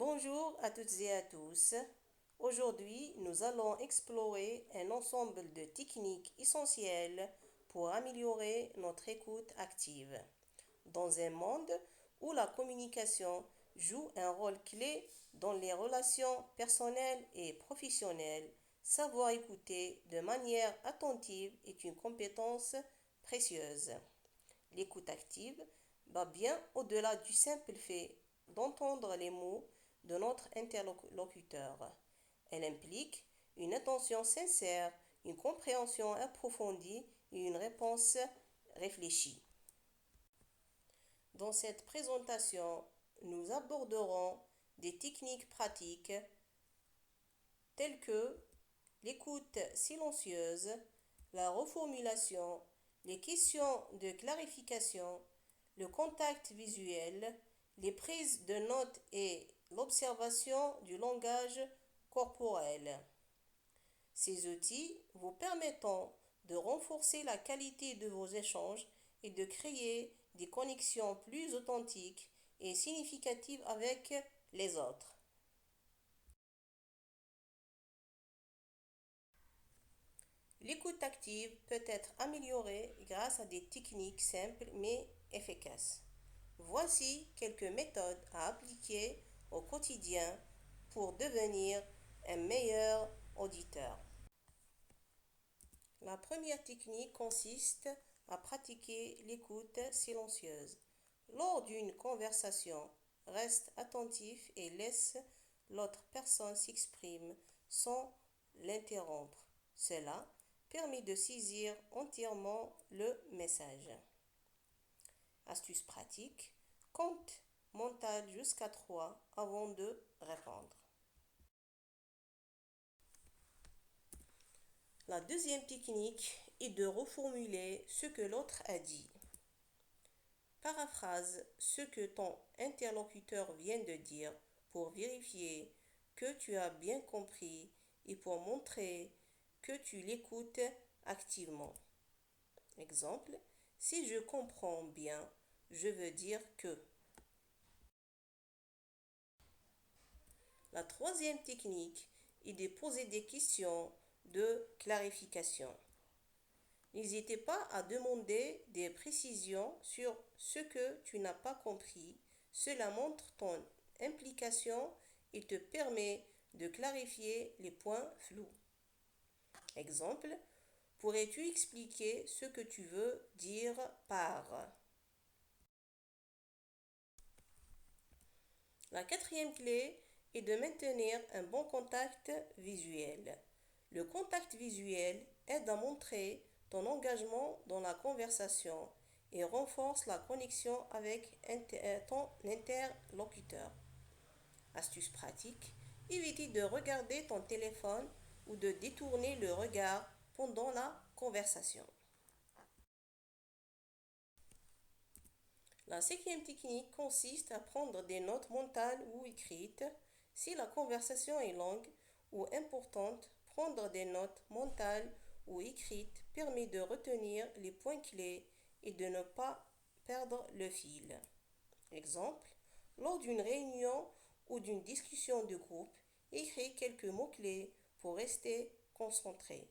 Bonjour à toutes et à tous. Aujourd'hui, nous allons explorer un ensemble de techniques essentielles pour améliorer notre écoute active. Dans un monde où la communication joue un rôle clé dans les relations personnelles et professionnelles, savoir écouter de manière attentive est une compétence précieuse. L'écoute active va bien au-delà du simple fait d'entendre les mots de notre interlocuteur. Elle implique une attention sincère, une compréhension approfondie et une réponse réfléchie. Dans cette présentation, nous aborderons des techniques pratiques telles que l'écoute silencieuse, la reformulation, les questions de clarification, le contact visuel, les prises de notes et l'observation du langage corporel. Ces outils vous permettront de renforcer la qualité de vos échanges et de créer des connexions plus authentiques et significatives avec les autres. L'écoute active peut être améliorée grâce à des techniques simples mais efficaces. Voici quelques méthodes à appliquer au quotidien pour devenir un meilleur auditeur. La première technique consiste à pratiquer l'écoute silencieuse. Lors d'une conversation, reste attentif et laisse l'autre personne s'exprimer sans l'interrompre. Cela permet de saisir entièrement le message. Astuce pratique, compte mental jusqu'à 3 avant de répondre. La deuxième technique est de reformuler ce que l'autre a dit. Paraphrase ce que ton interlocuteur vient de dire pour vérifier que tu as bien compris et pour montrer que tu l'écoutes activement. Exemple, si je comprends bien, je veux dire que. La troisième technique est de poser des questions de clarification. N'hésitez pas à demander des précisions sur ce que tu n'as pas compris. Cela montre ton implication et te permet de clarifier les points flous. Exemple, pourrais-tu expliquer ce que tu veux dire par. La quatrième clé est de maintenir un bon contact visuel. Le contact visuel aide à montrer ton engagement dans la conversation et renforce la connexion avec ton interlocuteur. Astuce pratique, évitez de regarder ton téléphone ou de détourner le regard pendant la conversation. La cinquième technique consiste à prendre des notes mentales ou écrites. Si la conversation est longue ou importante, prendre des notes mentales ou écrites permet de retenir les points clés et de ne pas perdre le fil. Exemple, lors d'une réunion ou d'une discussion de groupe, écris quelques mots-clés pour rester concentré.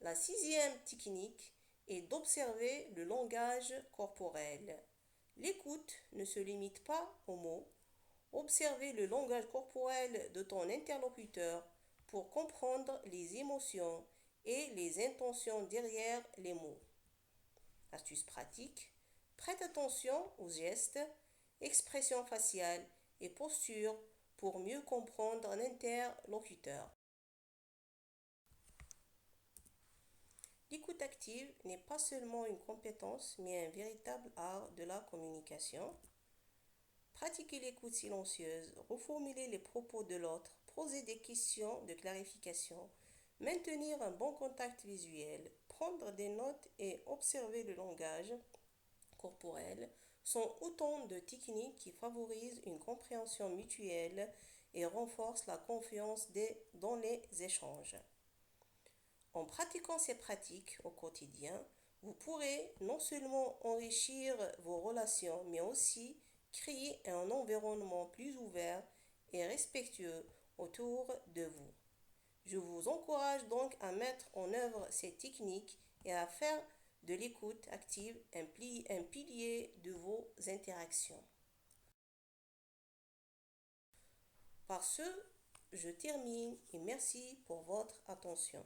La sixième technique est d'observer le langage corporel. L'écoute ne se limite pas aux mots. Observez le langage corporel de ton interlocuteur pour comprendre les émotions et les intentions derrière les mots. Astuce pratique, prête attention aux gestes, expressions faciales et postures pour mieux comprendre un interlocuteur. L'écoute active n'est pas seulement une compétence, mais un véritable art de la communication. Pratiquer l'écoute silencieuse, reformuler les propos de l'autre, poser des questions de clarification, maintenir un bon contact visuel, prendre des notes et observer le langage corporel sont autant de techniques qui favorisent une compréhension mutuelle et renforcent la confiance dans les échanges. En pratiquant ces pratiques au quotidien, Vous pourrez non seulement enrichir vos relations, mais aussi créer un environnement plus ouvert et respectueux autour de vous. Je vous encourage donc à mettre en œuvre ces techniques et à faire de l'écoute active un pilier de vos interactions. Par ce, je termine et merci pour votre attention.